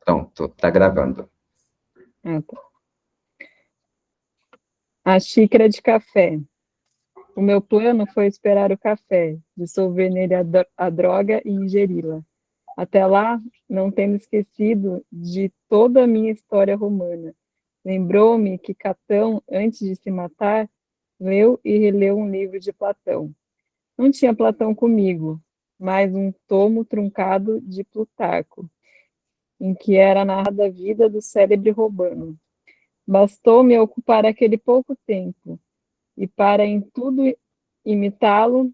Pronto, tá gravando. Ah, tá. A xícara de café. O meu plano foi esperar o café, dissolver nele a droga e ingeri-la. Até lá, não tendo esquecido de toda a minha história romana. Lembrou-me que Catão, antes de se matar, leu e releu um livro de Platão. Não tinha Platão comigo, mas um tomo truncado de Plutarco, em que era narrada a vida do célebre romano. Bastou-me ocupar aquele pouco tempo, e para em tudo imitá-lo,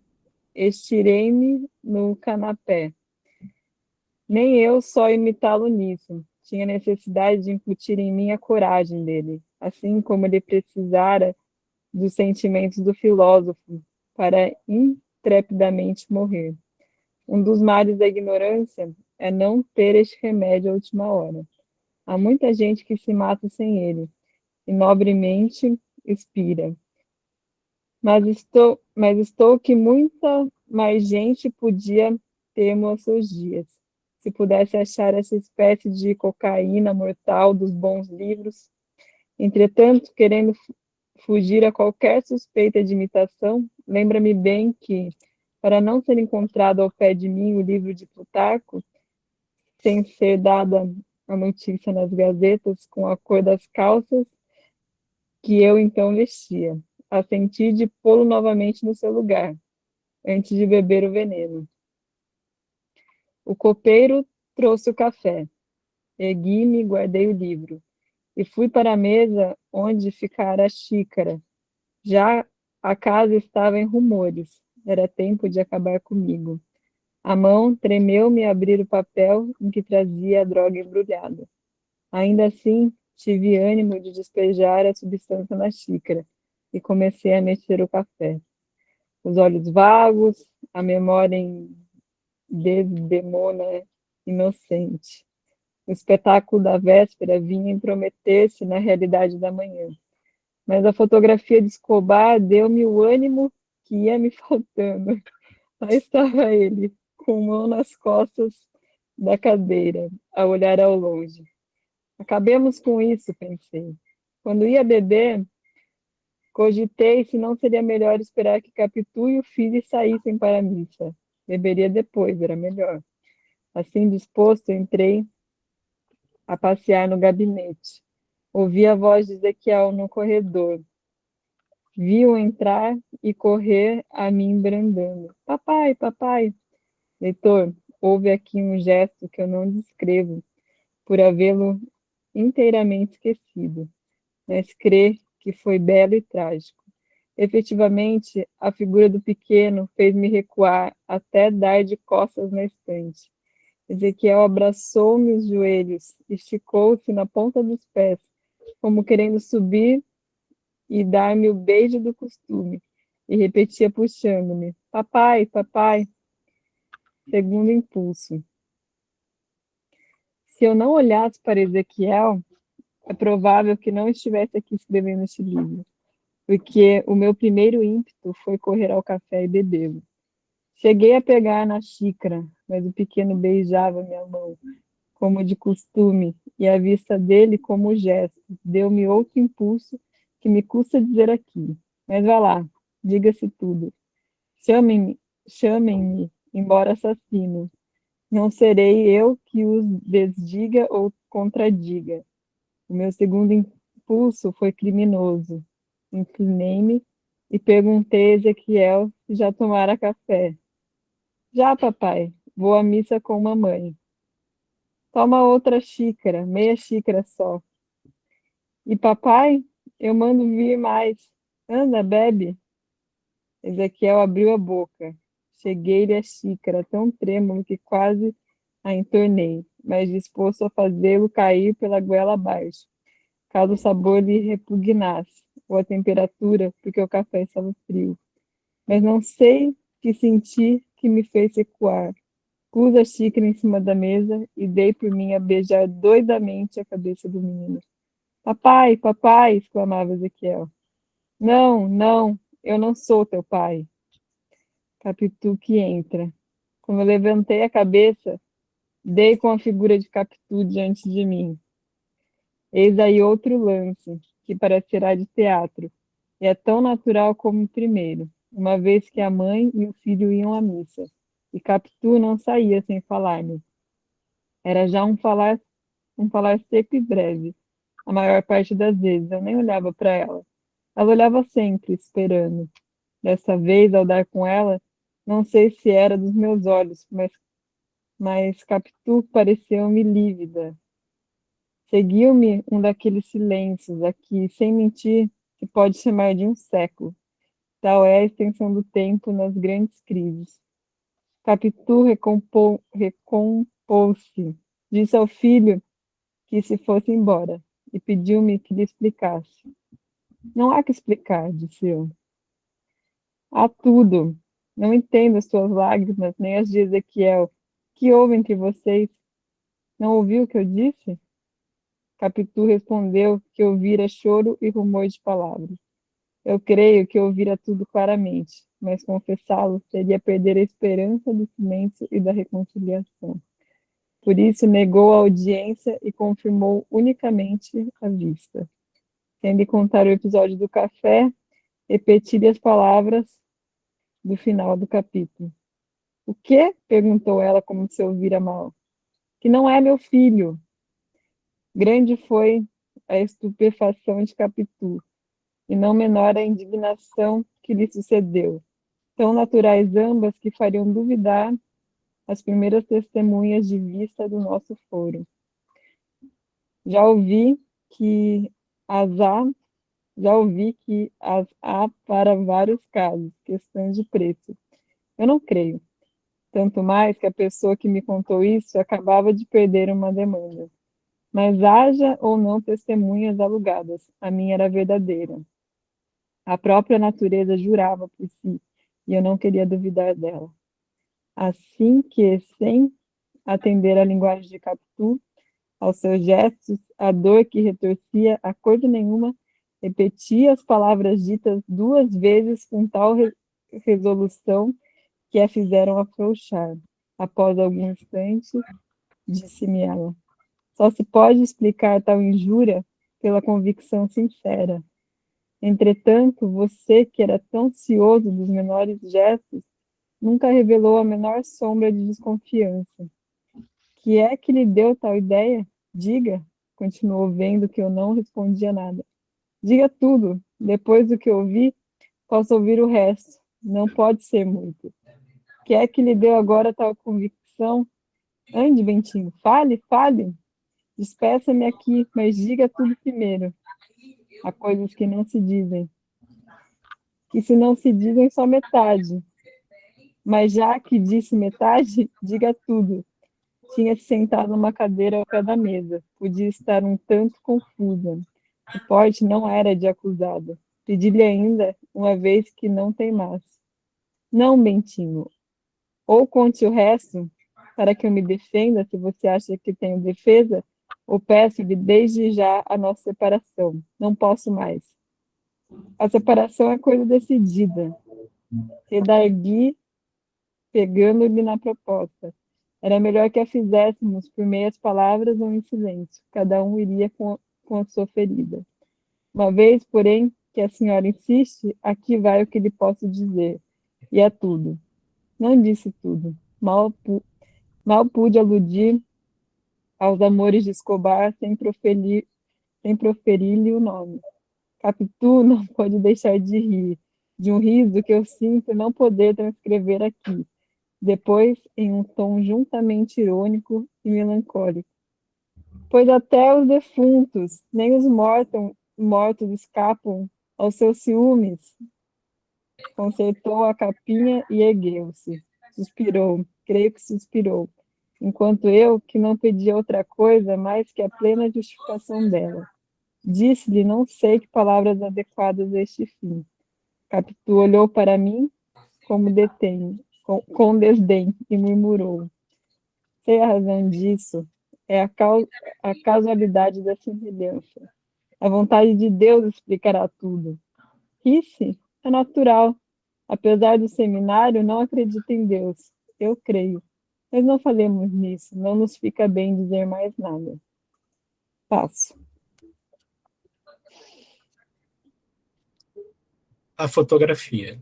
estirei-me no canapé. Nem eu só imitá-lo nisso. Tinha necessidade de incutir em mim a coragem dele, assim como ele precisara dos sentimentos do filósofo para intrepidamente morrer. Um dos males da ignorância é não ter este remédio à última hora. Há muita gente que se mata sem ele, e nobremente expira. Mas estou que muita mais gente podia ter aos seus dias. Se pudesse achar essa espécie de cocaína mortal dos bons livros. Entretanto, querendo fugir a qualquer suspeita de imitação, lembra-me bem que, para não ser encontrado ao pé de mim o livro de Plutarco, sem ser dada a notícia nas gazetas com a cor das calças que eu então vestia, assenti de pô-lo novamente no seu lugar, antes de beber o veneno. O copeiro trouxe o café. Ergui-me, guardei o livro e fui para a mesa onde ficara a xícara. Já a casa estava em rumores. Era tempo de acabar comigo. A mão tremeu-me a abrir o papel em que trazia a droga embrulhada. Ainda assim, tive ânimo de despejar a substância na xícara e comecei a mexer o café. Os olhos vagos, a memória em desdemona inocente. O espetáculo da véspera vinha intrometer-se na realidade da manhã. Mas a fotografia de Escobar deu-me o ânimo que ia me faltando. Lá estava ele, com mão nas costas da cadeira, a olhar ao longe. Acabemos com isso, pensei. Quando ia beber, cogitei se não seria melhor esperar que Capitu e o filho saíssem para a missa. Beberia depois, era melhor. Assim disposto, entrei a passear no gabinete. Ouvi a voz de Ezequiel no corredor. Vi-o entrar e correr a mim brandando. Papai, papai. Leitor, houve aqui um gesto que eu não descrevo, por havê-lo inteiramente esquecido, mas crê que foi belo e trágico. Efetivamente, a figura do pequeno fez-me recuar até dar de costas na estante. Ezequiel abraçou-me os joelhos, esticou-se na ponta dos pés, como querendo subir e dar-me o beijo do costume, e repetia puxando-me: Papai, papai, segundo impulso. Se eu não olhasse para Ezequiel, é provável que não estivesse aqui escrevendo este livro, porque o meu primeiro ímpeto foi correr ao café e bebê-lo. Cheguei a pegar na xícara, mas o pequeno beijava minha mão, como de costume, e a vista dele, como gesto, deu-me outro impulso que me custa dizer aqui. Mas vá lá, diga-se tudo. Chamem-me, chamem-me, embora assassino. Não serei eu que os desdiga ou contradiga. O meu segundo impulso foi criminoso. Inclinei-me e perguntei a Ezequiel se já tomara café. Já, papai, vou à missa com mamãe. Toma outra xícara, meia xícara só. E papai, eu mando vir mais. Anda, bebe. Ezequiel abriu a boca. Cheguei-lhe a xícara, tão trêmulo que quase a entornei, mas disposto a fazê-lo cair pela goela abaixo, caso o sabor lhe repugnasse, ou a temperatura, porque o café estava frio. Mas não sei que senti que me fez recuar. Pus a xícara em cima da mesa e dei por mim a beijar doidamente a cabeça do menino. Papai, papai! Exclamava Ezequiel. Não, não, eu não sou teu pai. Capitu que entra. Quando eu levantei a cabeça, Dei com a figura de Capitu diante de mim. Eis aí outro lance, que parecerá de teatro, e é tão natural como o primeiro, uma vez que a mãe e o filho iam à missa, e Capitu não saía sem falar-me. Era já um falar seco e breve. A maior parte das vezes eu nem olhava para ela. Ela olhava sempre, esperando. Dessa vez, ao dar com ela, não sei se era dos meus olhos, mas Capitu pareceu-me lívida. Seguiu-me um daqueles silêncios a que, sem mentir, se pode chamar de um século. Tal é a extensão do tempo nas grandes crises. Capitu recompôs-se, disse ao filho que se fosse embora e pediu-me que lhe explicasse. Não há que explicar, disse eu. Há tudo. Não entendo as suas lágrimas, nem as de Ezequiel. Que houve entre vocês? Não ouviu o que eu disse? Capitu respondeu que ouvira choro e rumor de palavras. Eu creio que ouvira tudo claramente, mas confessá-lo seria perder a esperança do silêncio e da reconciliação. Por isso negou a audiência e confirmou unicamente a vista. Sem lhe contar o episódio do café, repeti-lhe as palavras do final do capítulo. O quê? Perguntou ela como se ouvira mal. Que não é meu filho. Grande foi a estupefação de Capitu, e não menor a indignação que lhe sucedeu, tão naturais ambas que fariam duvidar as primeiras testemunhas de vista do nosso foro. Já ouvi que as há, já ouvi que as há para vários casos, questão de preço. Eu não creio. Tanto mais que a pessoa que me contou isso acabava de perder uma demanda. Mas haja ou não testemunhas alugadas, a minha era verdadeira. A própria natureza jurava por si, e eu não queria duvidar dela. Assim que, sem atender à linguagem de Capitu, aos seus gestos, à dor que retorcia a coisa nenhuma, repetia as palavras ditas 2 vezes com tal resolução que a fizeram afrouxar. Após algum instante, disse-me ela: só se pode explicar tal injúria pela convicção sincera. Entretanto, você, que era tão cioso dos menores gestos, nunca revelou a menor sombra de desconfiança. Que é que lhe deu tal ideia? Diga, continuou vendo que eu não respondia nada. Diga tudo. Depois do que ouvi, posso ouvir o resto. Não pode ser muito. Que é que lhe deu agora tal convicção? Ande, Bentinho, fale, fale. Despeça-me aqui, mas diga tudo primeiro. Há coisas que não se dizem. Que se não se dizem só metade. Mas já que disse metade, diga tudo. Tinha-se sentado numa cadeira ao pé da mesa. Podia estar um tanto confusa. O porte não era de acusada. Pedi-lhe ainda, uma vez que não teimasse. Não, Bentinho. Ou conte o resto, para que eu me defenda, se você acha que tenho defesa, ou peço-lhe desde já a nossa separação. Não posso mais. A separação é coisa decidida. Redargui, pegando-lhe na proposta. Era melhor que a fizéssemos por meias palavras ou em silêncio. Cada um iria com a sua ferida. Uma vez, porém, que a senhora insiste, aqui vai o que lhe posso dizer. E é tudo. Não disse tudo. Mal pude aludir aos amores de Escobar sem proferir-lhe o nome. Capitu não pode deixar de rir, de um riso que eu sinto não poder transcrever aqui. Depois, em um tom juntamente irônico e melancólico. Pois até os defuntos, nem os mortos escapam aos seus ciúmes. Consertou a capinha e ergueu-se. Suspirou, creio que suspirou, enquanto eu, que não pedia outra coisa mais que a plena justificação dela. Disse-lhe não sei que palavras adequadas a este fim. Capitu olhou para mim como com desdém e murmurou: sei a razão disso. É a casualidade da semelhança. A vontade de Deus explicará tudo. Ri-se? É natural. Apesar do seminário, não acredito em Deus. Eu creio. Mas não falemos nisso, não nos fica bem dizer mais nada. Passo. A fotografia.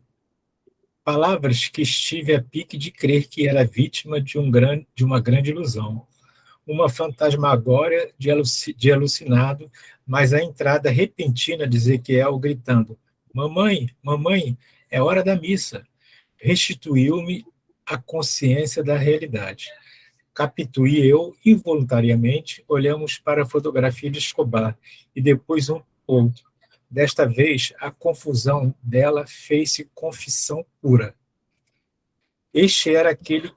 Palavras que estive a pique de crer que era vítima de uma grande ilusão. Uma fantasmagória de alucinado, mas a entrada repentina de Ezequiel gritando: Mamãe, mamãe, é hora da missa. Restituiu-me a consciência da realidade. Capitu e eu, involuntariamente, olhamos para a fotografia de Escobar e depois um outro. Desta vez, a confusão dela fez-se confissão pura. Este era aquele,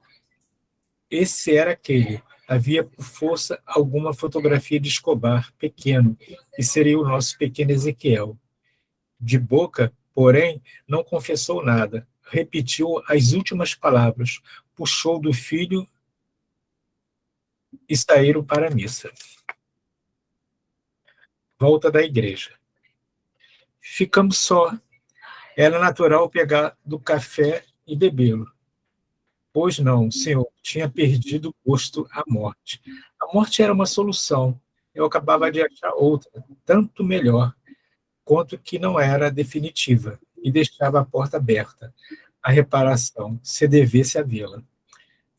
esse era aquele. Havia por força alguma fotografia de Escobar, pequeno, que seria o nosso pequeno Ezequiel. De boca, porém, não confessou nada. Repetiu as últimas palavras, puxou do filho e saíram para a missa. Volta da igreja. Ficamos só. Era natural pegar do café e bebê-lo. Pois não, senhor, tinha perdido o gosto à morte. A morte era uma solução. Eu acabava de achar outra, tanto melhor, quanto que não era definitiva, e deixava a porta aberta. A reparação, se devesse havê-la.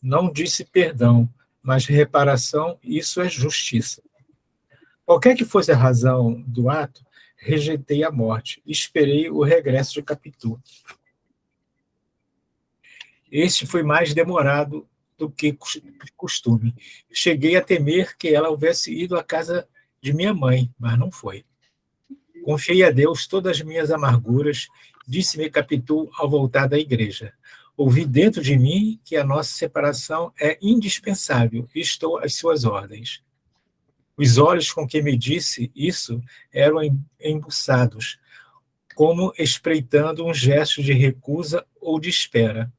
Não disse perdão, mas reparação, isso é justiça. Qualquer que fosse a razão do ato, rejeitei a morte e esperei o regresso de Capitu. Este foi mais demorado do que de costume. Cheguei a temer que ela houvesse ido à casa de minha mãe, mas não foi. Confiei a Deus todas as minhas amarguras, disse-me Capitu ao voltar da igreja. Ouvi dentro de mim que a nossa separação é indispensável e estou às suas ordens. Os olhos com que me disse isso eram embuçados, como espreitando um gesto de recusa ou de espera.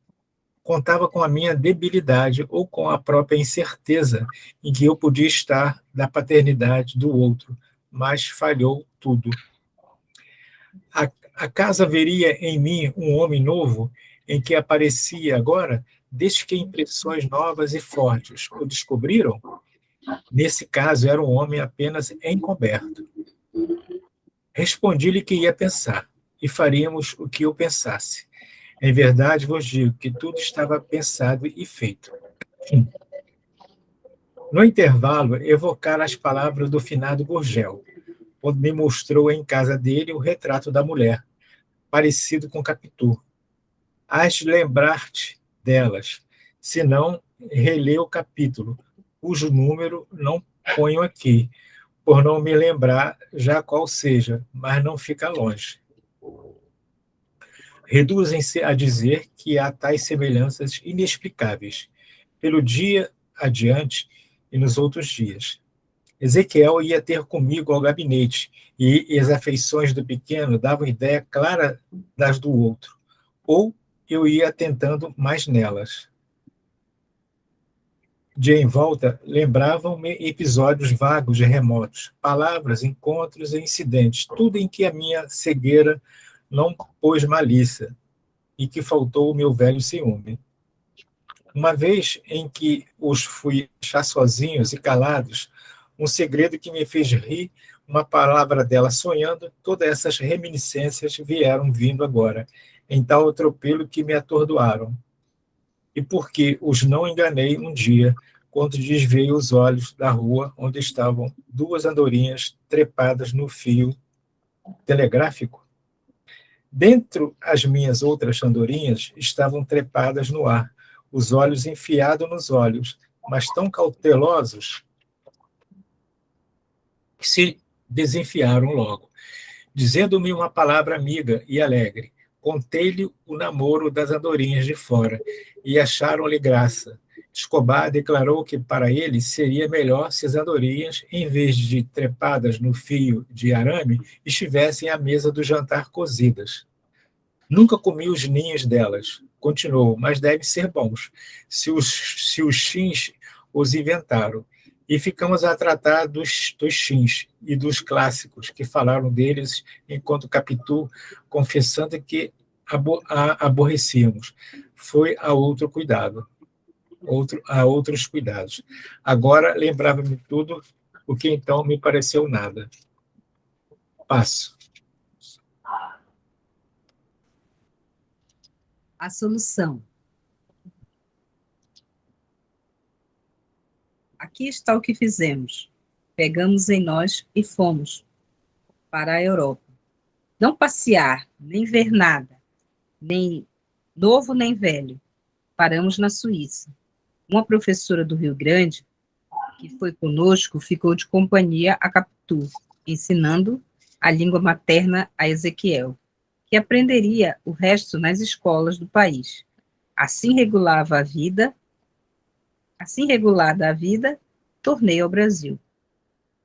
Contava com a minha debilidade ou com a própria incerteza em que eu podia estar da paternidade do outro, mas falhou tudo. A casa veria em mim um homem novo em que aparecia agora, desde que impressões novas e fortes o descobriram? Nesse caso, era um homem apenas encoberto. Respondi-lhe que ia pensar, e faríamos o que eu pensasse. Em verdade, vos digo que tudo estava pensado e feito. No intervalo, evocara as palavras do finado Gurgel, quando me mostrou em casa dele o retrato da mulher, parecido com Capitu. Hás de lembrar-te delas, senão relê o capítulo, cujo número não ponho aqui, por não me lembrar já qual seja, mas não fica longe. Reduzem-se a dizer que há tais semelhanças inexplicáveis, pelo dia adiante e nos outros dias. Ezequiel ia ter comigo ao gabinete, e as afeições do pequeno davam ideia clara das do outro, ou eu ia atentando mais nelas. De em volta, lembravam-me episódios vagos e remotos, palavras, encontros e incidentes, tudo em que a minha cegueira não pôs malícia, e que faltou o meu velho ciúme. Uma vez em que os fui achar sozinhos e calados, um segredo que me fez rir, uma palavra dela sonhando, todas essas reminiscências vieram vindo agora, em tal atropelo que me atordoaram. E porque os não enganei um dia, quando desviei os olhos da rua onde estavam duas andorinhas trepadas no fio telegráfico? Dentro as minhas outras andorinhas estavam trepadas no ar, os olhos enfiados nos olhos, mas tão cautelosos que se desenfiaram logo. Dizendo-me uma palavra amiga e alegre, contei-lhe o namoro das andorinhas de fora, e acharam-lhe graça. Escobar declarou que para ele seria melhor se as andorinhas, em vez de trepadas no fio de arame, estivessem à mesa do jantar cozidas. Nunca comi os ninhos delas, continuou, mas devem ser bons, se os chins os inventaram. E ficamos a tratar dos chins e dos clássicos que falaram deles, enquanto Capitu, confessando que a aborrecíamos, foi a outro cuidado. a outros cuidados. Agora lembrava-me tudo, o que então me pareceu nada. Passo. A solução. Aqui está o que fizemos. Pegamos em nós e fomos para a Europa. Não passear, nem ver nada, nem novo nem velho. Paramos na Suíça. Uma professora do Rio Grande, que foi conosco, ficou de companhia a Capitu, ensinando a língua materna a Ezequiel, que aprenderia o resto nas escolas do país. Assim regulada a vida, tornei ao Brasil.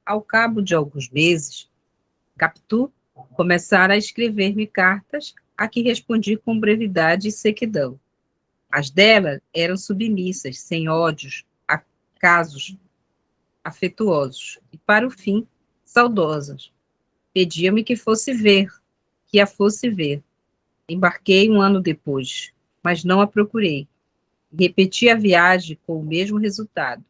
Ao cabo de alguns meses, Capitu começara a escrever-me cartas, a que respondi com brevidade e sequidão. As dela eram submissas, sem ódios, a casos afetuosos, e, para o fim, saudosas. Pedia-me que a fosse ver. Embarquei um ano depois, mas não a procurei. Repeti a viagem com o mesmo resultado.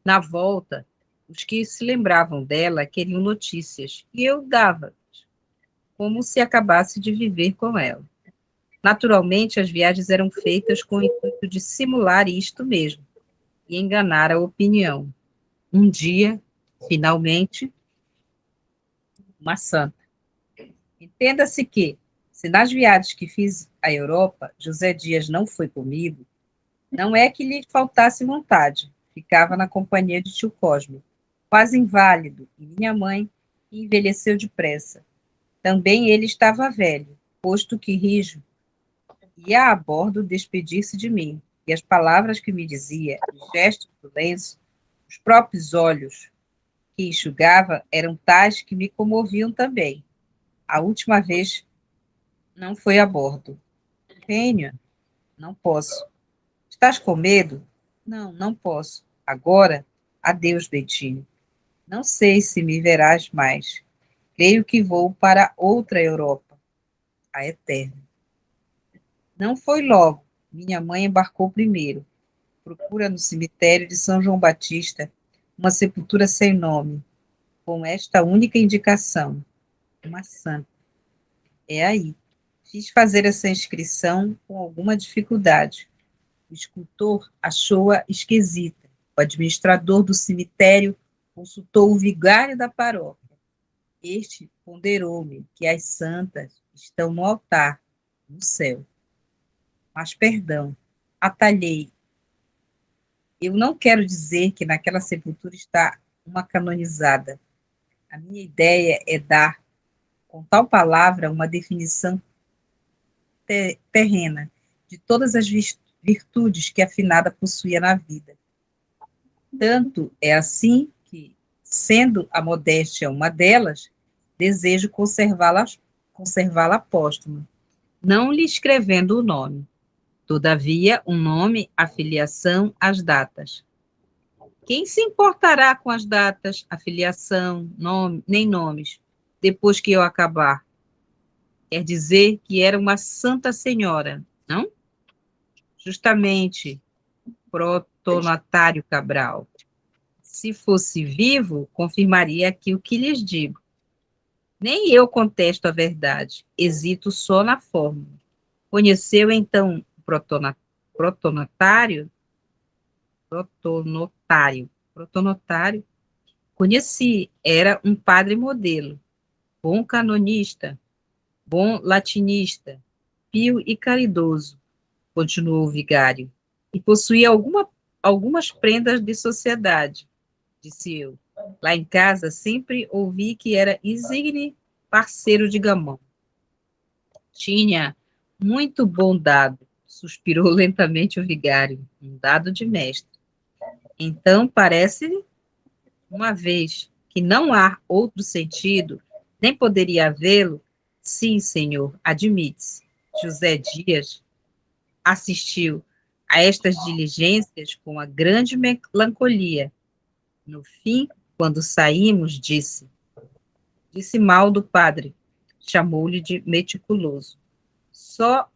Na volta, os que se lembravam dela queriam notícias, e eu dava, como se acabasse de viver com ela. Naturalmente, as viagens eram feitas com o intuito de simular isto mesmo, e enganar a opinião. Um dia, finalmente, uma santa. Entenda-se que, se nas viagens que fiz à Europa, José Dias não foi comigo, não é que lhe faltasse vontade, ficava na companhia de tio Cosme, quase inválido, e minha mãe, que envelheceu depressa. Também ele estava velho, posto que rijo, ia a bordo despedir-se de mim, e as palavras que me dizia, os gestos do lenço, os próprios olhos que enxugava eram tais que me comoviam também. A última vez não foi a bordo. Venha, não posso. Estás com medo? Não, não posso. Agora, adeus, Betinho. Não sei se me verás mais. Creio que vou para outra Europa, a eterna. Não foi logo. Minha mãe embarcou primeiro. Procura no cemitério de São João Batista uma sepultura sem nome, com esta única indicação: uma santa. É aí. Fiz fazer essa inscrição com alguma dificuldade. O escultor achou-a esquisita. O administrador do cemitério consultou o vigário da paróquia. Este ponderou-me que as santas estão no altar, no céu. Mas, perdão, atalhei. Eu não quero dizer que naquela sepultura está uma canonizada. A minha ideia é dar, com tal palavra, uma definição terrena de todas as virtudes que a finada possuía na vida. Tanto é assim que, sendo a modéstia uma delas, desejo conservá-la póstuma, não lhe escrevendo o nome. Todavia, um nome, a filiação, as datas. Quem se importará com as datas, a filiação, nome, nem nomes, depois que eu acabar? Quer dizer que era uma santa senhora, não? Justamente, protonotário Cabral. Se fosse vivo, confirmaria aqui o que lhes digo. Nem eu contesto a verdade, hesito só na fórmula. Conheceu, então, o protonotário? Protonotário. Conheci, era um padre modelo, bom canonista, bom latinista, pio e caridoso, continuou o vigário, e possuía algumas prendas de sociedade, disse eu. Lá em casa sempre ouvi que era insigne parceiro de gamão. Tinha muito bom dado, suspirou lentamente o vigário, um dado de mestre. Então, parece, uma vez que não há outro sentido, nem poderia havê-lo, sim, senhor, admite-se. José Dias assistiu a estas diligências com a grande melancolia. No fim, quando saímos, disse mal do padre, chamou-lhe de meticuloso. Só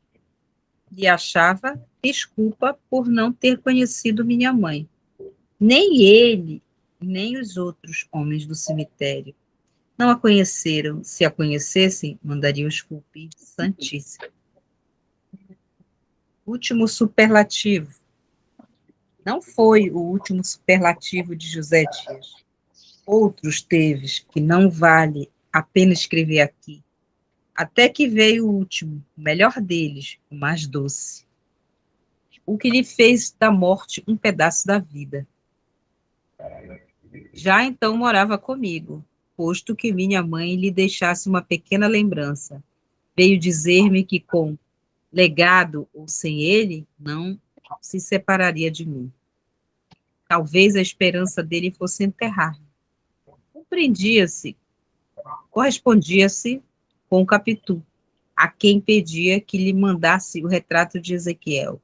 lhe achava desculpa por não ter conhecido minha mãe. Nem ele, nem os outros homens do cemitério não a conheceram. Se a conhecessem, mandariam esculpir Santíssima. Último superlativo. Não foi o último superlativo de José Dias. Outros teves que não vale a pena escrever aqui. Até que veio o último, o melhor deles, o mais doce. O que lhe fez da morte um pedaço da vida. Já então morava comigo, posto que minha mãe lhe deixasse uma pequena lembrança. Veio dizer-me que com legado ou sem ele, não se separaria de mim. Talvez a esperança dele fosse enterrar-me. Correspondia-se com o Capitu, a quem pedia que lhe mandasse o retrato de Ezequiel.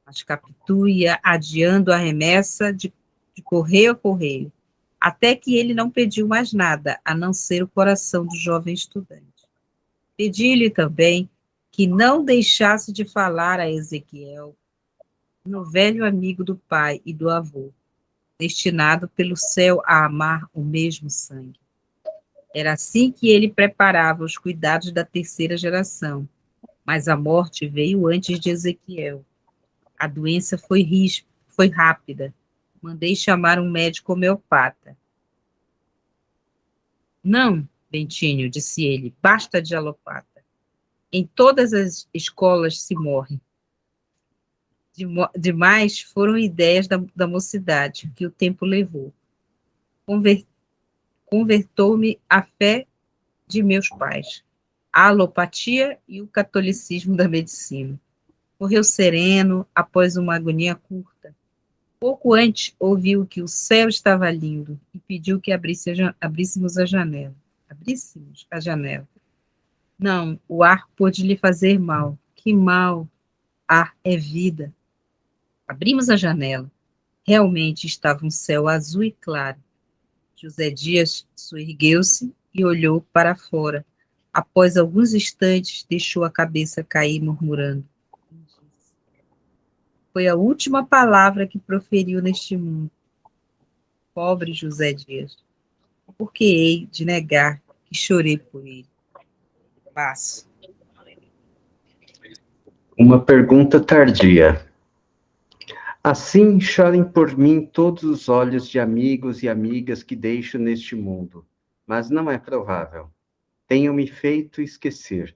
Mas Capitu ia adiando a remessa de correio a correio, até que ele não pediu mais nada, a não ser o coração do jovem estudante. Pedi-lhe também que não deixasse de falar a Ezequiel no velho amigo do pai e do avô, destinado pelo céu a amar o mesmo sangue. Era assim que ele preparava os cuidados da terceira geração, mas a morte veio antes de Ezequiel. A doença foi rápida. Mandei chamar um médico homeopata. Não, Bentinho, disse ele, basta de alopata. Em todas as escolas se morre. Demais foram ideias da mocidade, que o tempo levou. Convertou-me à fé de meus pais, a alopatia e o catolicismo da medicina. Morreu sereno, após uma agonia curta. Pouco antes, ouviu que o céu estava lindo e pediu que abríssemos a janela. Abríssemos a janela. Não, o ar pôde lhe fazer mal. Que mal! Ar é vida. Abrimos a janela. Realmente estava um céu azul e claro. José Dias soergueu-se e olhou para fora. Após alguns instantes, deixou a cabeça cair, murmurando. Foi a última palavra que proferiu neste mundo. Pobre José Dias. Por que hei de negar que chorei por ele? Passo. Uma pergunta tardia. Assim chorem por mim todos os olhos de amigos e amigas que deixo neste mundo, mas não é provável. Tenho-me feito esquecer.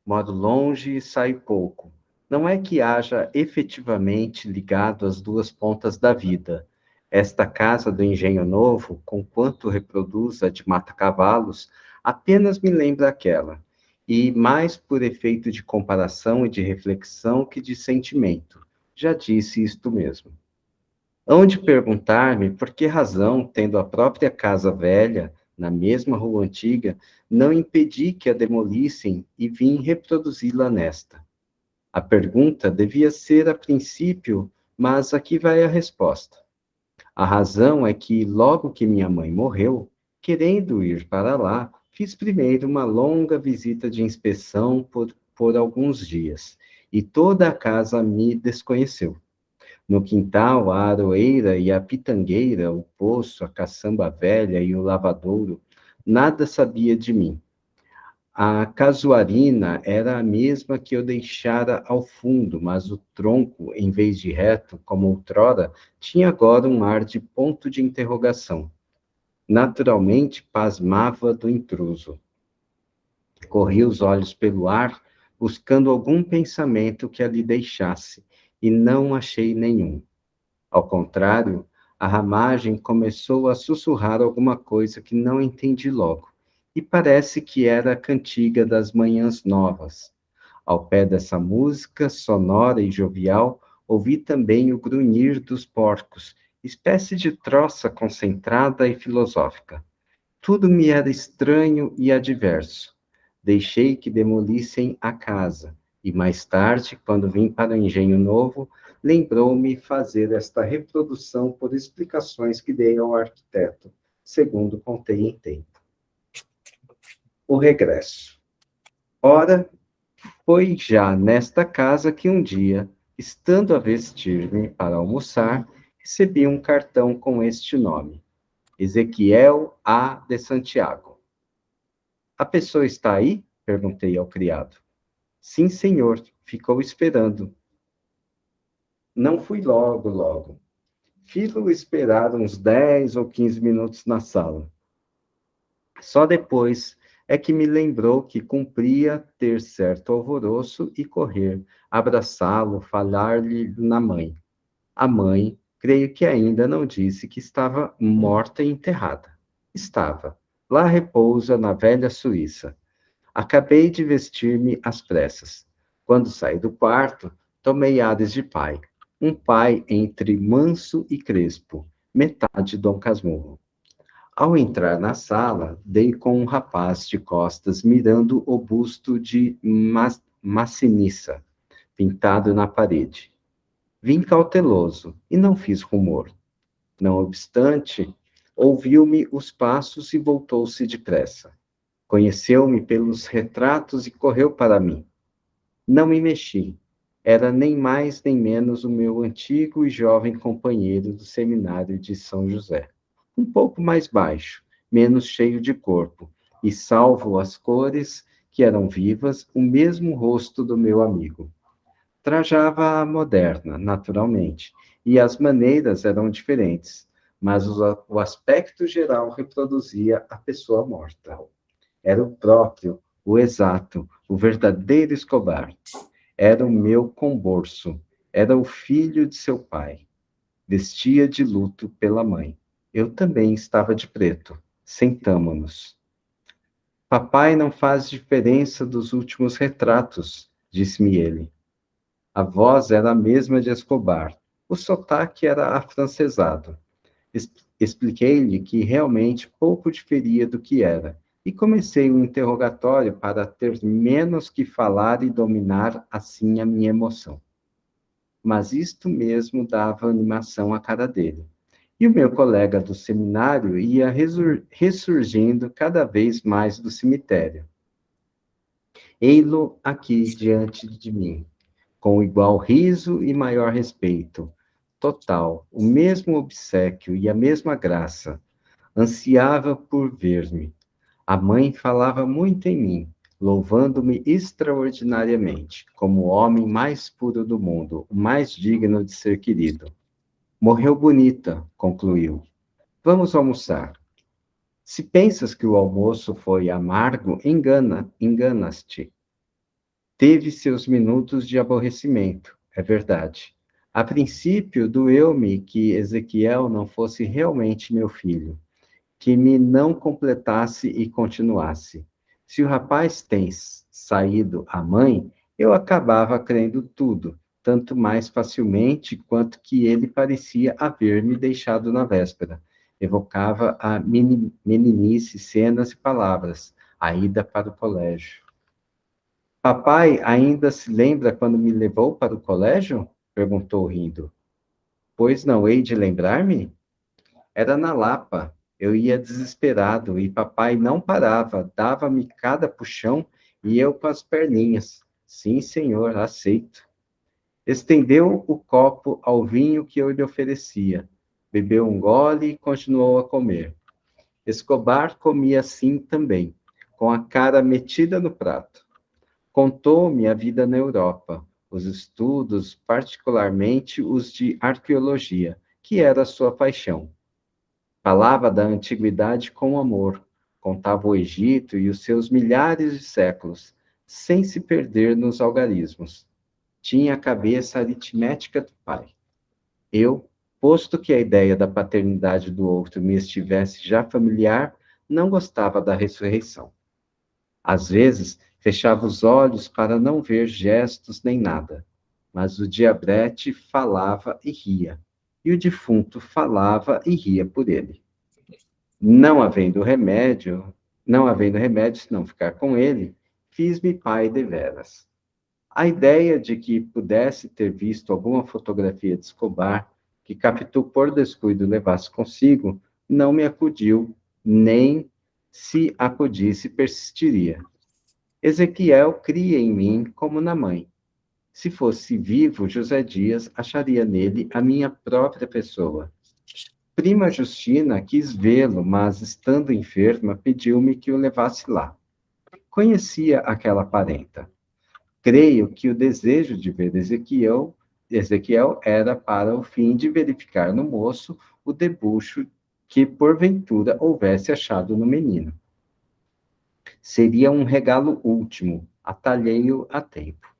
Moro longe e saio pouco. Não é que haja efetivamente ligado as duas pontas da vida. Esta casa do Engenho Novo, conquanto reproduz a de Mata-Cavalos, apenas me lembra aquela, e mais por efeito de comparação e de reflexão que de sentimento. Já disse isto mesmo. Hão de perguntar-me por que razão, tendo a própria casa velha, na mesma rua antiga, não impedi que a demolissem e vim reproduzi-la nesta. A pergunta devia ser a princípio, mas aqui vai a resposta. A razão é que, logo que minha mãe morreu, querendo ir para lá, fiz primeiro uma longa visita de inspeção por alguns dias, e toda a casa me desconheceu. No quintal, a aroeira e a pitangueira, o poço, a caçamba velha e o lavadouro, nada sabia de mim. A casuarina era a mesma que eu deixara ao fundo, mas o tronco, em vez de reto, como outrora, tinha agora um ar de ponto de interrogação. Naturalmente, pasmava do intruso. Corri os olhos pelo ar, buscando algum pensamento que ali deixasse, e não achei nenhum. Ao contrário, a ramagem começou a sussurrar alguma coisa que não entendi logo, e parece que era a cantiga das manhãs novas. Ao pé dessa música, sonora e jovial, ouvi também o grunhir dos porcos, espécie de troça concentrada e filosófica. Tudo me era estranho e adverso. Deixei que demolissem a casa, e mais tarde, quando vim para o Engenho Novo, lembrou-me fazer esta reprodução por explicações que dei ao arquiteto, segundo contei em tempo. O regresso. Ora, Foi já nesta casa que um dia, estando a vestir-me para almoçar, recebi um cartão com este nome: Ezequiel A. de Santiago. A pessoa está aí? Perguntei ao criado. Sim, senhor, ficou esperando. Não fui logo. Fiz-o esperar uns 10 ou 15 minutos na sala. Só depois é que me lembrou que cumpria ter certo alvoroço e correr, abraçá-lo, falar-lhe na mãe. A mãe, creio que ainda não disse que estava morta e enterrada. Estava. Lá repousa na velha Suíça. Acabei de vestir-me às pressas. Quando saí do quarto, tomei ares de pai. Um pai entre manso e crespo, metade Dom Casmurro. Ao entrar na sala, dei com um rapaz de costas mirando o busto de Massinissa, pintado na parede. Vim cauteloso e não fiz rumor. Não obstante, ouviu-me os passos e voltou-se depressa. Conheceu-me pelos retratos e correu para mim. Não me mexi. Era nem mais nem menos o meu antigo e jovem companheiro do seminário de São José. Um pouco mais baixo, menos cheio de corpo, e salvo as cores, que eram vivas, o mesmo rosto do meu amigo. Trajava a moderna, naturalmente, e as maneiras eram diferentes, mas o aspecto geral reproduzia a pessoa morta. Era o próprio, o exato, o verdadeiro Escobar. Era o meu comborço, era o filho de seu pai. Vestia de luto pela mãe. Eu também estava de preto. Sentamo-nos. Papai não faz diferença dos últimos retratos, disse-me ele. A voz era a mesma de Escobar. O sotaque era afrancesado. Expliquei-lhe que realmente pouco diferia do que era, e comecei o interrogatório para ter menos que falar e dominar assim a minha emoção. Mas isto mesmo dava animação à cara dele. E o meu colega do seminário ia ressurgindo cada vez mais do cemitério. Ei-lo aqui diante de mim, com igual riso e maior respeito, total, o mesmo obséquio e a mesma graça. Ansiava por ver-me. A mãe falava muito em mim, louvando-me extraordinariamente, como o homem mais puro do mundo, o mais digno de ser querido. Morreu bonita, concluiu. Vamos almoçar. Se pensas que o almoço foi amargo, enganas-te. Teve seus minutos de aborrecimento, é verdade. A princípio, doeu-me que Ezequiel não fosse realmente meu filho, que me não completasse e continuasse. Se o rapaz tem saído a mãe, eu acabava crendo tudo, tanto mais facilmente quanto que ele parecia haver me deixado na véspera. Evocava a meninice, cenas e palavras, a ida para o colégio. Papai ainda se lembra quando me levou para o colégio? Perguntou rindo. Pois não hei de lembrar-me? Era na Lapa. Eu ia desesperado e papai não parava, dava-me cada puxão e eu com as perninhas. Sim, senhor, aceito. Estendeu o copo ao vinho que eu lhe oferecia. Bebeu um gole e continuou a comer. Escobar comia assim também, com a cara metida no prato. Contou-me a vida na Europa, os estudos, particularmente os de arqueologia, que era sua paixão. Falava da antiguidade com amor, contava o Egito e os seus milhares de séculos, sem se perder nos algarismos. Tinha a cabeça aritmética do pai. Eu, posto que a ideia da paternidade do outro me estivesse já familiar, não gostava da ressurreição. Às vezes, fechava os olhos para não ver gestos nem nada, mas o diabrete falava e ria, e o defunto falava e ria por ele. Não havendo remédio senão ficar com ele, fiz-me pai deveras. A ideia de que pudesse ter visto alguma fotografia de Escobar, que Capitu por descuido levasse consigo, não me acudiu, nem se acudisse persistiria. Ezequiel cria em mim como na mãe. Se fosse vivo, José Dias acharia nele a minha própria pessoa. Prima Justina quis vê-lo, mas, estando enferma, pediu-me que o levasse lá. Conhecia aquela parenta. Creio que o desejo de ver Ezequiel era para o fim de verificar no moço o debuxo que, porventura, houvesse achado no menino. Seria um regalo último, atalhei-o a tempo.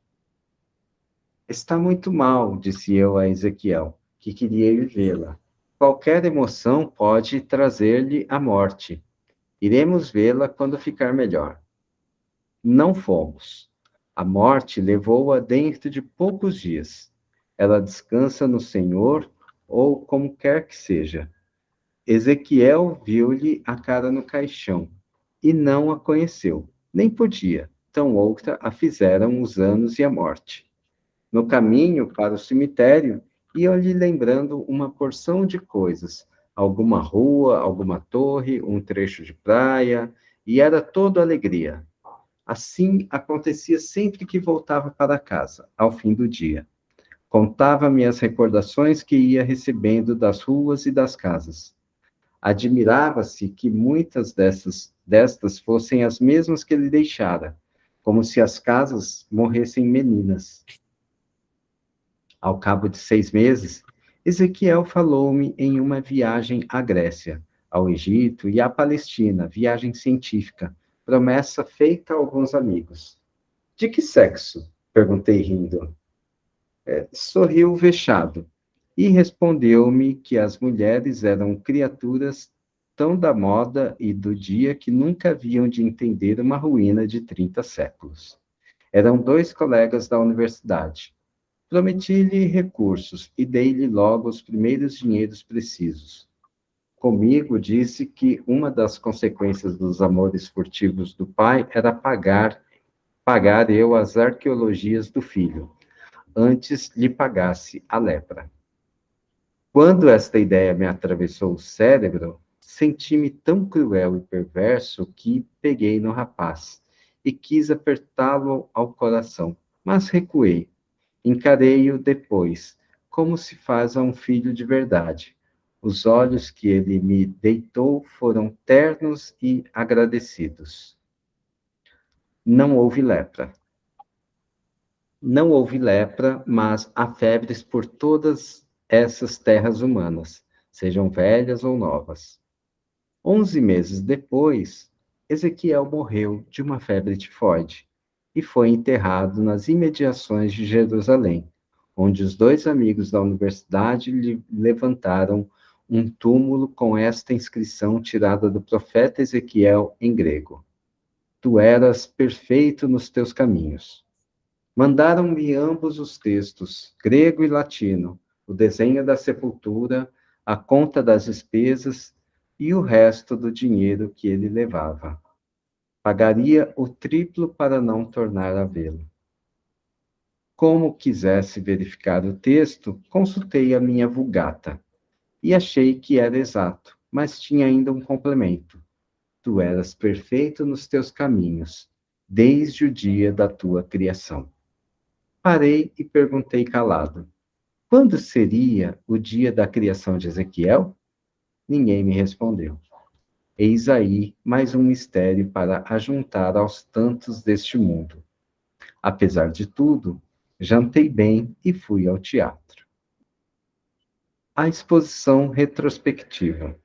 Está muito mal, disse eu a Ezequiel, que queria ir vê-la. Qualquer emoção pode trazer-lhe a morte. Iremos vê-la quando ficar melhor. Não fomos. A morte levou-a dentro de poucos dias. Ela descansa no Senhor, ou como quer que seja. Ezequiel viu-lhe a cara no caixão, e não a conheceu, nem podia, tão outra a fizeram os anos e a morte. No caminho para o cemitério, ia-lhe lembrando uma porção de coisas, alguma rua, alguma torre, um trecho de praia, e era todo alegria. Assim acontecia sempre que voltava para casa, ao fim do dia. Contava-me as recordações que ia recebendo das ruas e das casas. Admirava-se que muitas destas fossem as mesmas que ele deixara, como se as casas morressem meninas. Ao cabo de 6 meses, Ezequiel falou-me em uma viagem à Grécia, ao Egito e à Palestina, viagem científica, promessa feita a alguns amigos. De que sexo? Perguntei rindo. Sorriu vexado e respondeu-me que as mulheres eram criaturas tão da moda e do dia que nunca haviam de entender uma ruína de 30 séculos. Eram 2 colegas da universidade. Prometi-lhe recursos e dei-lhe logo os primeiros dinheiros precisos. Comigo disse que uma das consequências dos amores furtivos do pai era pagar eu as arqueologias do filho, antes lhe pagasse a lepra. Quando esta ideia me atravessou o cérebro, senti-me tão cruel e perverso que peguei no rapaz e quis apertá-lo ao coração, mas recuei. Encarei-o depois, como se faz a um filho de verdade. Os olhos que ele me deitou foram ternos e agradecidos. Não houve lepra. Não houve lepra, mas há febres por todas essas terras humanas, sejam velhas ou novas. 11 meses depois, Ezequiel morreu de uma febre tifoide e foi enterrado nas imediações de Jerusalém, onde os 2 amigos da universidade lhe levantaram um túmulo com esta inscrição tirada do profeta Ezequiel em grego: Tu eras perfeito nos teus caminhos. Mandaram-me ambos os textos, grego e latino, o desenho da sepultura, a conta das despesas e o resto do dinheiro que ele levava. Pagaria o triplo para não tornar a vê-lo. Como quisesse verificar o texto, consultei a minha Vulgata e achei que era exato, mas tinha ainda um complemento. Tu eras perfeito nos teus caminhos, desde o dia da tua criação. Parei e perguntei calado: quando seria o dia da criação de Ezequiel? Ninguém me respondeu. Eis aí mais um mistério para ajuntar aos tantos deste mundo. Apesar de tudo, jantei bem e fui ao teatro. A exposição retrospectiva.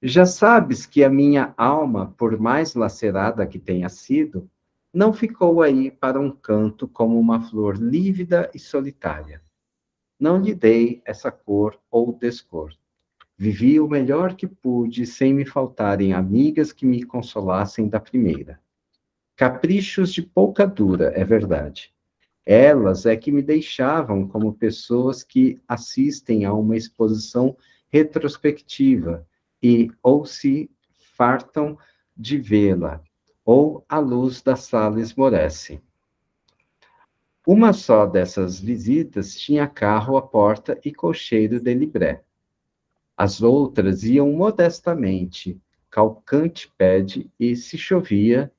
Já sabes que a minha alma, por mais lacerada que tenha sido, não ficou aí para um canto como uma flor lívida e solitária. Não lhe dei essa cor ou descor. Vivi o melhor que pude, sem me faltarem amigas que me consolassem da primeira. Caprichos de pouca dura, é verdade. Elas é que me deixavam como pessoas que assistem a uma exposição retrospectiva e ou se fartam de vê-la, ou a luz da sala esmorece. Uma só dessas visitas tinha carro à porta e cocheiro de libré. As outras iam modestamente, calcante pede, e se chovia,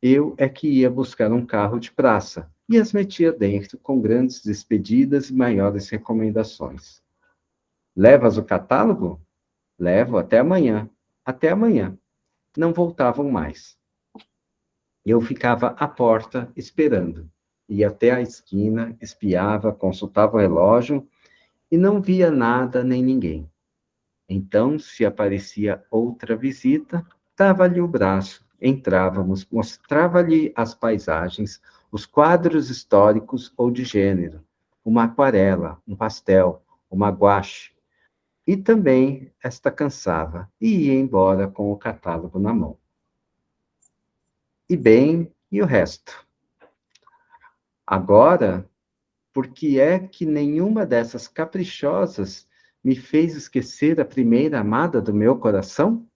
Eu é que ia buscar um carro de praça e as metia dentro com grandes despedidas e maiores recomendações. Levas o catálogo? Levo até amanhã. Até amanhã. Não voltavam mais. Eu ficava à porta esperando. Ia até a esquina, espiava, consultava o relógio e não via nada nem ninguém. Então, se aparecia outra visita, dava-lhe o braço, entrávamos, mostrava-lhe as paisagens, os quadros históricos ou de gênero, uma aquarela, um pastel, uma gouache. E também esta cansava e ia embora com o catálogo na mão. E o resto? Agora, por que é que nenhuma dessas caprichosas me fez esquecer a primeira amada do meu coração?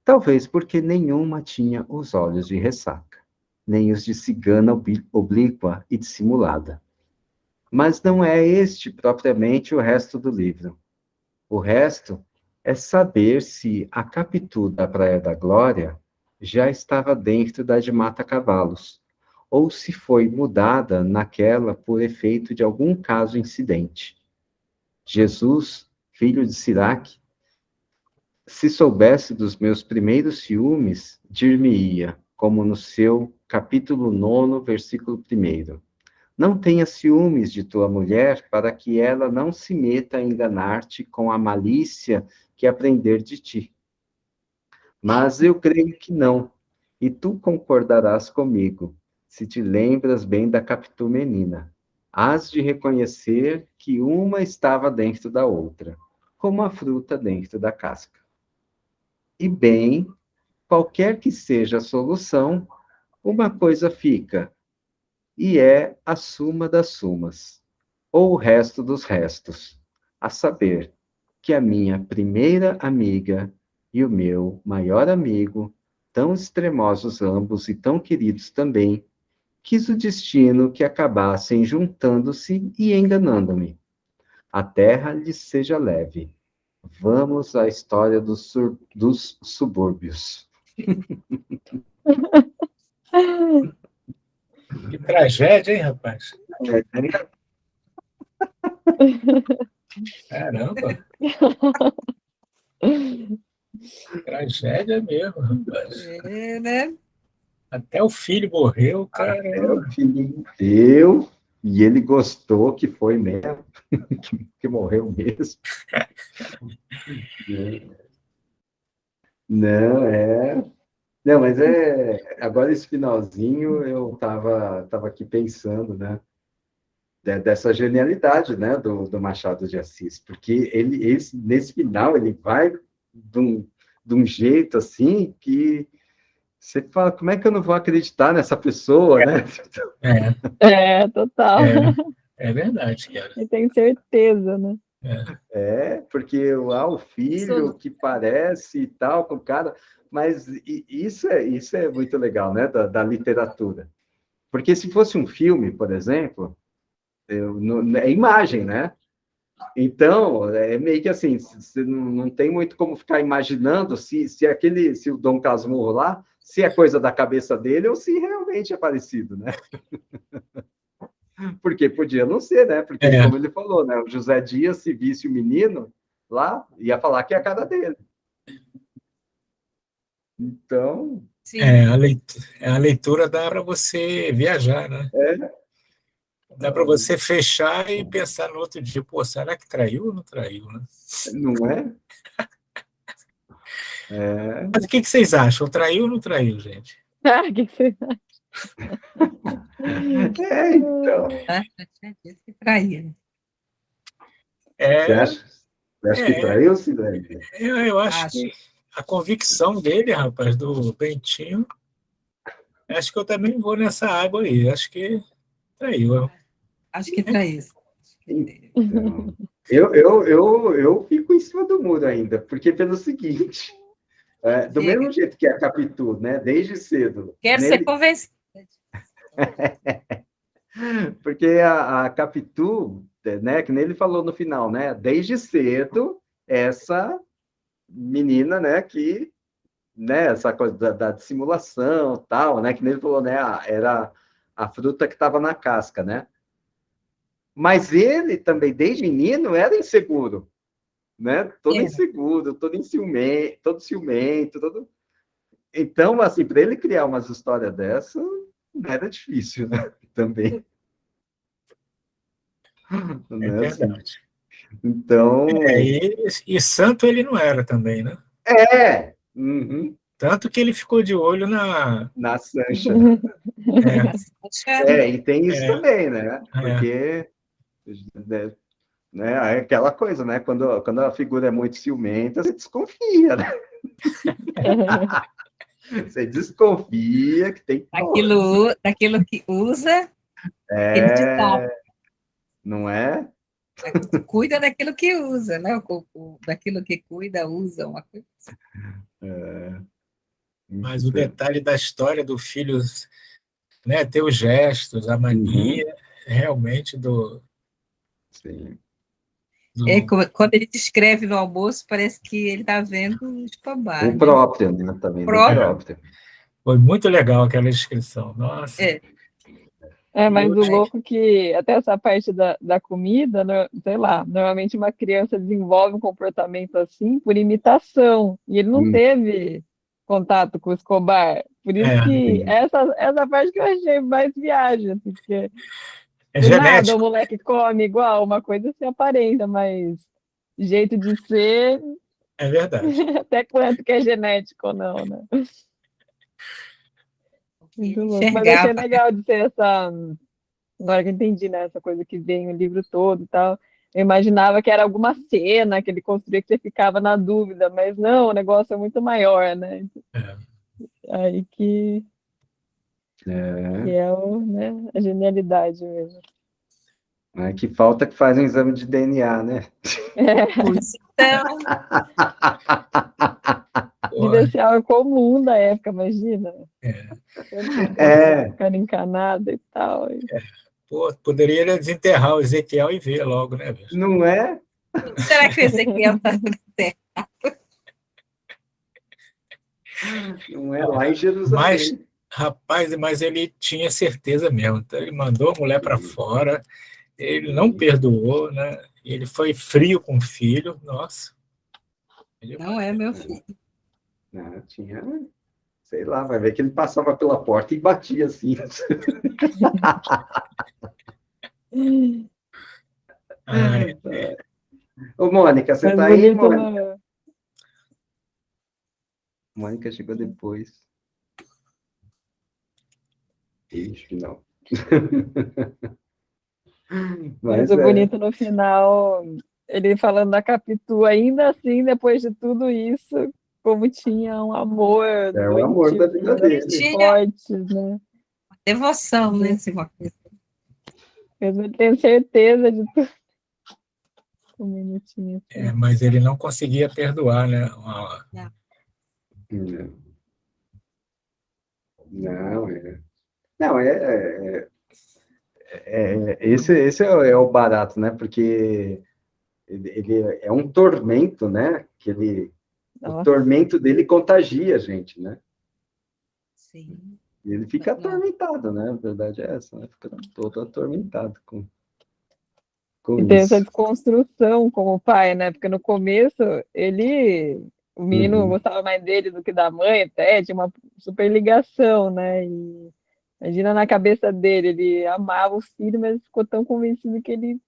Talvez porque nenhuma tinha os olhos de ressaca, nem os de cigana oblíqua e dissimulada. Mas não é este propriamente o resto do livro. O resto é saber se a Capitu da Praia da Glória já estava dentro da de Mata Cavalos, ou se foi mudada naquela por efeito de algum caso incidente. Jesus, filho de Siraque, se soubesse dos meus primeiros ciúmes, dir-me-ia, como no seu capítulo 9, versículo 1, não tenha ciúmes de tua mulher, para que ela não se meta a enganar-te com a malícia que aprender de ti. Mas eu creio que não, e tu concordarás comigo, se te lembras bem da Capitu menina. Hás de reconhecer que uma estava dentro da outra, como a fruta dentro da casca. E bem, qualquer que seja a solução, uma coisa fica, e é a suma das sumas, ou o resto dos restos, a saber, que a minha primeira amiga e o meu maior amigo, tão extremosos ambos e tão queridos também, quis o destino que acabassem juntando-se e enganando-me. A terra lhes seja leve. Vamos à história dos subúrbios. Que tragédia, hein, rapaz? Caramba, tragédia mesmo, rapaz. É, né? Até o filho morreu, cara. O filho deu, e ele gostou que foi mesmo, que morreu mesmo. Não, Não, mas agora esse finalzinho eu tava aqui pensando, né? Dessa genialidade, né, do Machado de Assis, porque nesse final ele vai de um jeito assim que você fala, como é que eu não vou acreditar nessa pessoa, né? Total. É verdade, cara. Eu tenho certeza, né? Porque o filho que parece e tal com o cara, mas isso é muito legal, né, da literatura. Porque se fosse um filme, por exemplo, é imagem, né? Então, é meio que assim, você não tem muito como ficar imaginando se o Dom Casmurro lá, se é coisa da cabeça dele ou se realmente é parecido, né? Porque podia não ser, né? Porque, como ele falou, né? O José Dias, se visse o menino lá, ia falar que é a cara dele. Então... Sim. A leitura dá para você viajar, né? Dá para você fechar e pensar no outro dia, pô, será que traiu ou não traiu, né? Não é? Mas o que vocês acham? Traiu ou não traiu, gente? O que você acha? Então... Já tinha dito que traía. Você acha que traiu, Silene? Eu acho que a convicção dele, rapaz, do Bentinho, acho que eu também vou nessa água aí. Acho que traiu. Acho que traiu. Então, eu fico em cima do muro ainda, porque pelo seguinte, do mesmo jeito que a Capitu, né, desde cedo... Quero ser convencida. Porque a Capitu, né, que nem ele falou no final, né, desde cedo, essa menina, né, que né, essa coisa da dissimulação, tal, né, que nem ele falou, né, era a fruta que estava na casca, né? Mas ele também, desde menino, era inseguro, né? Todo Era. inseguro, todo ciumento, todo... Então, assim, para ele criar umas histórias dessa, não era difícil, né? Também, É né? Assim, verdade. então, E santo ele não era também, né? uhum, Tanto que ele ficou de olho na. na Sancha. E tem isso É, também, né? é, Porque, né, é aquela coisa, né? Quando a figura é muito ciumenta, você desconfia, né? Você desconfia que tem Daquilo que usa, aquele ditado. É, não é? Cuida daquilo que usa, né? Daquilo que cuida, usa, uma coisa. mas o detalhe da história do filho, né, ter os gestos, a Uhum, mania, realmente sim. Quando ele descreve no almoço, parece que ele está vendo o O Escobar, né? próprio, né? Tá vendo o Próprio. próprio. foi muito legal aquela descrição. Nossa. É. E Mas eu, o louco que até essa parte da comida, né, sei lá, normalmente uma criança desenvolve um comportamento assim por imitação, e ele não Hum, teve contato com o Escobar. Por isso que sim. essa parte que eu achei mais viagem, assim, porque é do nada o genético, moleque come igual, uma coisa se aparenta, mas jeito de ser, é verdade. até quanto que é genético ou não, né? Muito Ele louco. Mas achei enxergava. legal de ter essa. Agora que eu entendi, né? Essa coisa que vem o livro todo e tal. Eu imaginava que era alguma cena que ele construía que você ficava na dúvida, mas não, o negócio é muito maior, né? É. Aí que É, é né, a genialidade mesmo. que falta que faz um exame de DNA, né? Pois então, Pô, Devia ser algo comum da época, imagina. é. Tanta coisa É, ficando encanada e tal. Pô, poderia desenterrar o Ezequiel e ver logo, né, bicho? não é? será que o Ezequiel está Não é lá em Mas, Jerusalém. rapaz, mas ele tinha certeza mesmo. Então, ele mandou a mulher para Sim, fora, ele não sim. perdoou, né? Ele foi frio com o filho. Nossa, ele, Não é meu filho. Não, tinha, sei lá, vai ver que ele passava pela porta e batia assim. ai, Ô, Mônica, você Mas tá aí, bonito, Mônica? né? Mônica chegou depois. Ixi, não. Mas Mas o bonito no final, ele falando da Capitu, ainda assim, depois de tudo isso, como tinha um amor é o amor da doentio vida ainda dele. Tinha forte, né? devoção, né? Assim, uma coisa. Mesmo ele tem certeza de tudo. Um minutinho assim. mas ele não conseguia perdoar, né? Não, não, não, esse é o barato, né? Porque ele é um tormento, né? O Nossa, tormento dele contagia a gente, né? Sim. E ele fica Não. atormentado, né? A verdade é essa, né? Fica todo atormentado com e tem essa isso. desconstrução como pai, né? Porque no começo o menino Uhum. gostava mais dele do que da mãe, até tinha uma super ligação, né? E imagina na cabeça dele, ele amava o filho, mas ficou tão convencido que ele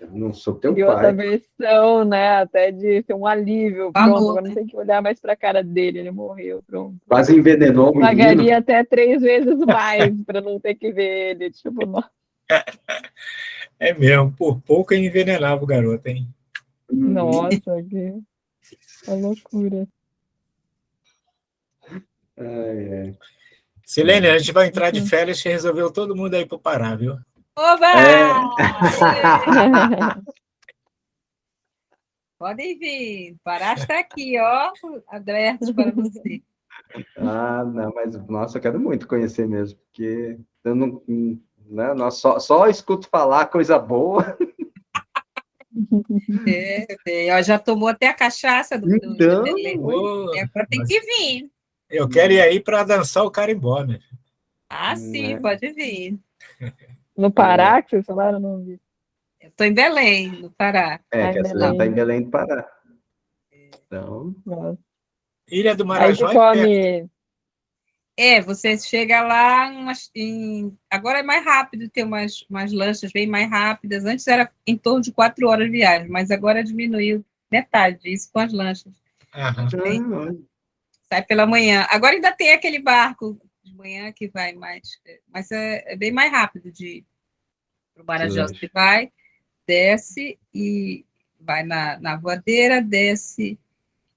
Eu não sou teu criou essa pai. versão, né? Até de ser um alívio. Pronto, Amor, agora não né? tem que olhar mais para a cara dele, ele morreu, pronto. Quase envenenou o menino. Pagaria até 3 vezes mais para não ter que ver ele. Tipo, É mesmo, por pouco ele envenenava o garoto, hein? Uhum. nossa, que uma loucura. Ai, ai. Silene, a gente vai entrar de férias e resolveu todo mundo aí pro Pará, viu? Oba! É. Podem vir. Pará está aqui, ó, abertos para você. Ah, não, mas nossa, eu quero muito conhecer mesmo, porque eu não, né, nós só escuto falar coisa boa. Ó, já tomou até a cachaça do Então, Belém. Ô, E agora tem que vir. eu quero ir aí para dançar o carimbó, né? Ah, sim, né? pode vir. No Pará, que vocês falaram, não vi. Eu estou em Belém, no Pará. Que Ai, a cidade está em Belém. Belém do Pará. Então, Nossa. Ilha do Aí que Marajó é perto. come. Você chega lá, agora é mais rápido, tem umas lanchas bem mais rápidas. Antes era em torno de 4 horas de viagem, mas agora diminuiu metade disso com as lanchas. Aham. olha. Sai pela manhã. Agora ainda tem aquele barco de manhã que vai mais, mas é bem mais rápido para o Marajó. Você vai, desce e vai na voadeira, desce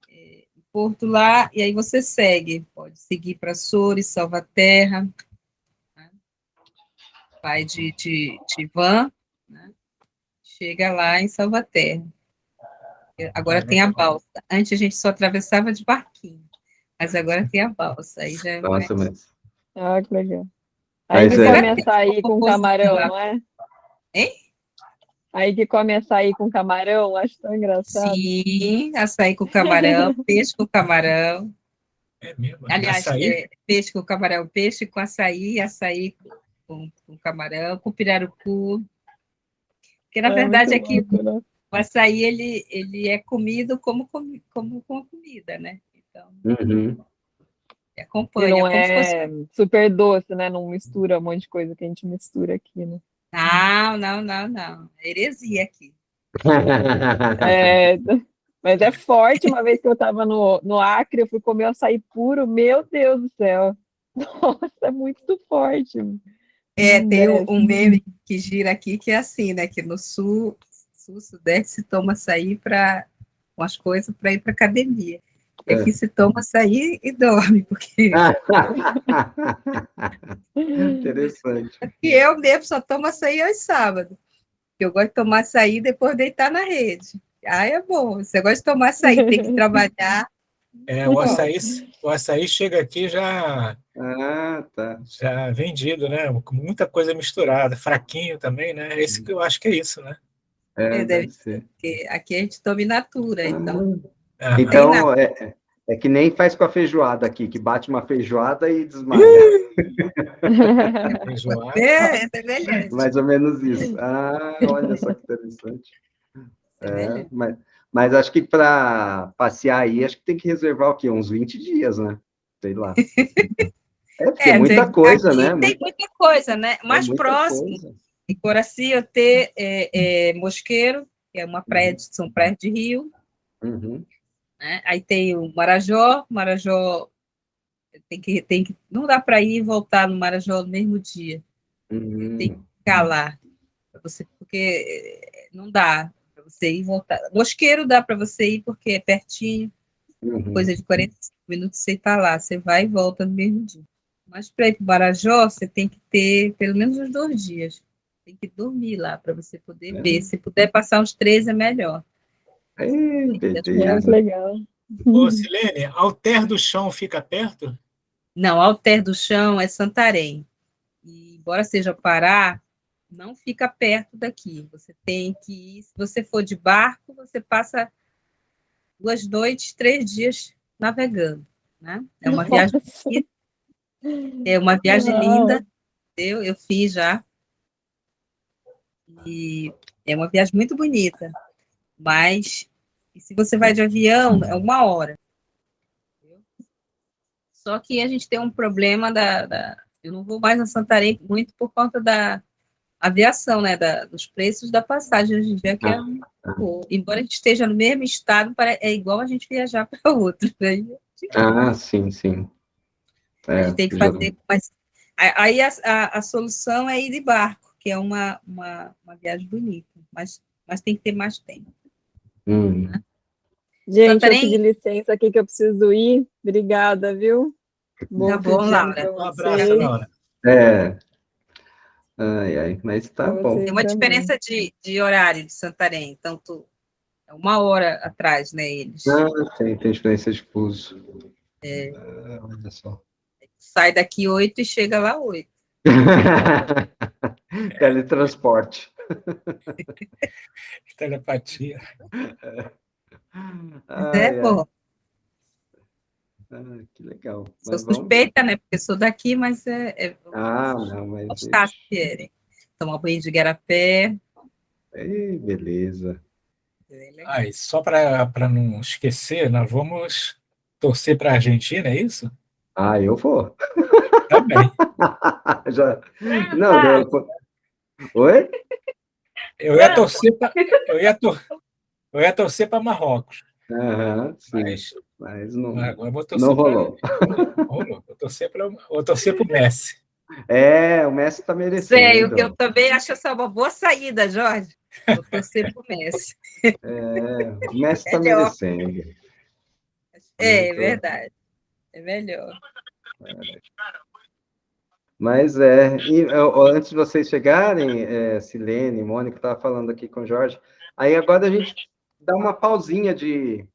em Porto lá, e aí você segue. Pode seguir para Açores, Salvaterra, né? Vai de van, né? Chega lá em Salvaterra. Agora tem a balsa. Antes a gente só atravessava de barquinho, mas agora tem a balsa. Aí já é mais. Nossa, mas. Ah, que legal. Aí que Mas come é. açaí com camarão, não é? Hein? Aí que come açaí com camarão, acho tão engraçado. Sim, açaí com camarão, peixe com camarão. É mesmo. Aliás, Açaí? peixe com camarão, peixe com açaí, açaí com camarão, com pirarucu. Porque, na verdade, muito aqui louco, né? o açaí, ele é comido como com comida, né? Então, Uhum. E acompanha, não como se fosse... é super doce, né? Não mistura um monte de coisa que a gente mistura aqui, né? Não. É heresia aqui. É, mas é forte. Uma vez que eu estava no Acre, eu fui comer açaí puro. Meu Deus do céu! Nossa, é muito forte. Não Tem desce. um meme que gira aqui, que é assim, né? Que no sul, sudeste, se toma açaí para umas coisas para ir para academia. E aqui se toma açaí e dorme, porque Interessante. e eu mesmo só tomo açaí aos sábados. Eu gosto de tomar açaí e depois deitar na rede. É bom. Você gosta de tomar açaí, tem que trabalhar. O açaí chega aqui já Tá. vendido, né? Com muita coisa misturada, fraquinho também, né? Esse que eu acho que é isso, né? Deve Deve ser, ser. porque aqui a gente toma in natura, então Aham. não tem nada. Então, é que nem faz com a feijoada aqui, que bate uma feijoada e desmaia. Feijoada. É semelhante. Mais ou menos isso. Olha só que interessante. Semelhante. Mas acho que para passear aí, acho que tem que reservar o quê? Uns 20 dias, né? Sei lá. Porque é muita coisa, aqui né? tem muita coisa, né? É Mais muita próximo, coisa. em Coraci-Otê, Mosqueiro, que é uma praia, são praias de rio, Uhum. né? Aí tem o Marajó não dá para ir e voltar no Marajó no mesmo dia. Tem que ficar lá, porque não dá para você ir e voltar. Mosqueiro dá para você ir porque é pertinho, coisa de 45 minutos você está lá, você vai e volta no mesmo dia. Mas para ir para o Marajó, você tem que ter pelo menos uns 2 dias. Tem que dormir lá para você poder ver. Se puder passar uns 3, é melhor. Muito legal. Ô, Silene, Alter do Chão fica perto? Não, Alter do Chão é Santarém. E, embora seja Pará, não fica perto daqui. Você tem que ir. Se você for de barco, você passa 2 noites, 3 dias navegando, né? É uma viagem bonita, é uma viagem linda. Eu fiz já. E é uma viagem muito bonita. Mas se você vai de avião, é 1 hora. Só que a gente tem um problema eu não vou mais a Santarém muito por conta da aviação, né? Dos preços da passagem hoje em dia, que embora a gente esteja no mesmo estado, é igual a gente viajar para outro. Né? Sim. A gente tem que fazer. Mas, aí a solução é ir de barco, que é uma viagem bonita, mas tem que ter mais tempo. Né? Gente, Santarém, eu pedi licença aqui que eu preciso ir. Obrigada, viu? Tá bom, Laura. Um abraço, Laura. Mas tá bom. Tem uma diferença de horário de Santarém, então é 1 hora atrás, né, eles. Tem diferença de fuso. Olha só. Sai daqui 8 e chega lá 8. Teletransporte. Telepatia. Ai, bom. que legal. Sou Mas vamos... suspeita, né? Porque sou daqui, mas não, mas... gostar se querem. Tomar banho de igarapé. Beleza. E só para não esquecer, nós vamos torcer para a Argentina, é isso? Eu vou. Também. Já... Não, Oi? Eu ia torcer para Marrocos. Sim. Mas não, agora vou torcer não rolou. Vou torcer para o Messi. O Messi está merecendo. Eu também acho essa uma boa saída, Jorge. Vou torcer para o Messi. O Messi está merecendo. É verdade. É melhor. Mas e, antes de vocês chegarem, Silene, Mônica, estava falando aqui com o Jorge, aí agora a gente dá uma pausinha de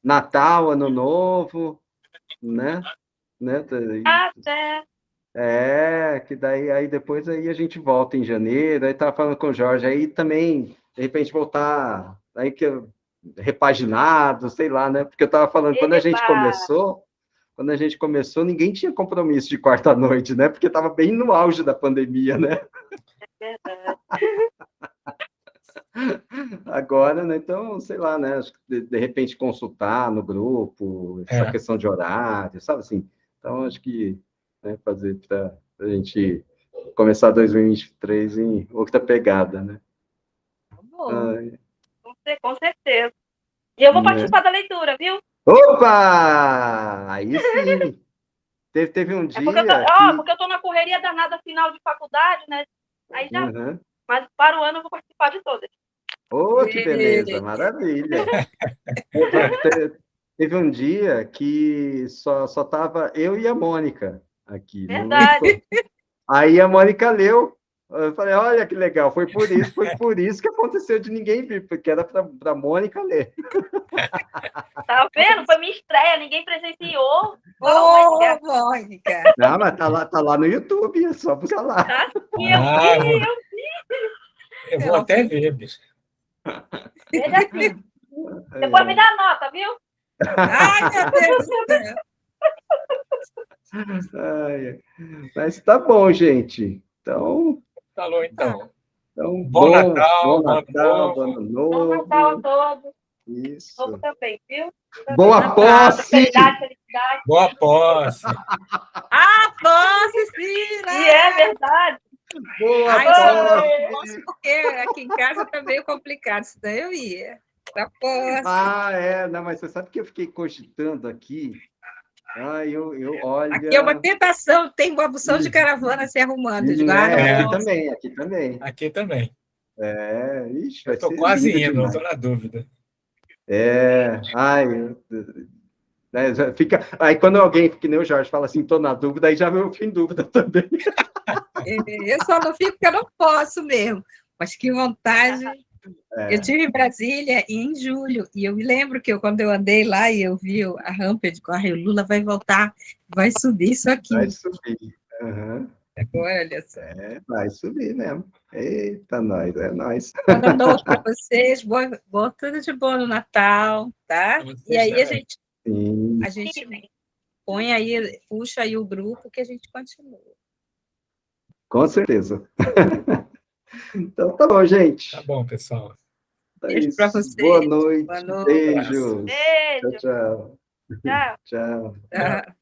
Natal, Ano Novo, né? Até. Que daí aí depois aí a gente volta em janeiro, aí estava falando com o Jorge, aí também, de repente, voltar, aí que repaginado, sei lá, né? Porque eu estava falando, quando a gente começou, ninguém tinha compromisso de quarta-noite, né? Porque estava bem no auge da pandemia, né? É verdade. Agora, né? Então, sei lá, né? Acho que de repente consultar no grupo, essa questão de horário, sabe assim? Então, acho que fazer para a gente começar 2023 em outra pegada, né? Com certeza. E eu vou participar da leitura, viu? Opa! Aí sim! Teve um dia... Porque eu tô na correria danada final de faculdade, né? Aí já... Mas para o ano eu vou participar de todas. Que beleza! Maravilha! Teve um dia que só tava eu e a Mônica aqui. Verdade. Aí a Mônica leu. Eu falei, olha que legal, foi por isso que aconteceu de ninguém vir, porque era para a Mônica ler. Tá vendo? Foi minha estreia, ninguém presenciou. Mônica! Não, mas tá lá no YouTube, é só buscar lá. Tá? Eu vou até ver, bicho. Veja aqui. Depois me dá a nota, viu? Ai, meu Deus do céu! Mas tá bom, gente. Então... Falou, então. Bom Natal, bom Ano Novo. Bom Natal a todos. Isso. Novo também, viu? Boa posse! Felicidade. Boa posse! Posse, sim! E é verdade. Boa posse! Porque aqui em casa tá meio complicado, senão eu ia. Pra posse. Não, mas você sabe que eu fiquei cogitando aqui. Eu olha... Aqui é uma tentação, tem uma bução de caravana se arrumando. Aqui também. Ixi, eu estou quase indo, não estou na dúvida. Fica... Aí quando alguém, que nem o Jorge, fala assim, estou na dúvida, aí já eu fico em dúvida também. Eu só não fico porque eu não posso mesmo. Mas que vontade... Eu estive em Brasília em julho, e eu me lembro que quando eu andei lá e eu vi a rampa de correio, o Lula vai voltar, vai subir isso aqui. Vai subir. Agora, olha só. Vai subir mesmo. Eita, nós, é nós. Boa noite para vocês, tudo de bom no Natal, tá? E aí a gente põe aí, puxa aí o grupo que a gente continua. Com certeza. Então, tá bom, gente. Tá bom, pessoal. Beijo para vocês. Boa noite. Boa noite. Beijos. Beijo. Tchau. Tchau. Tchau.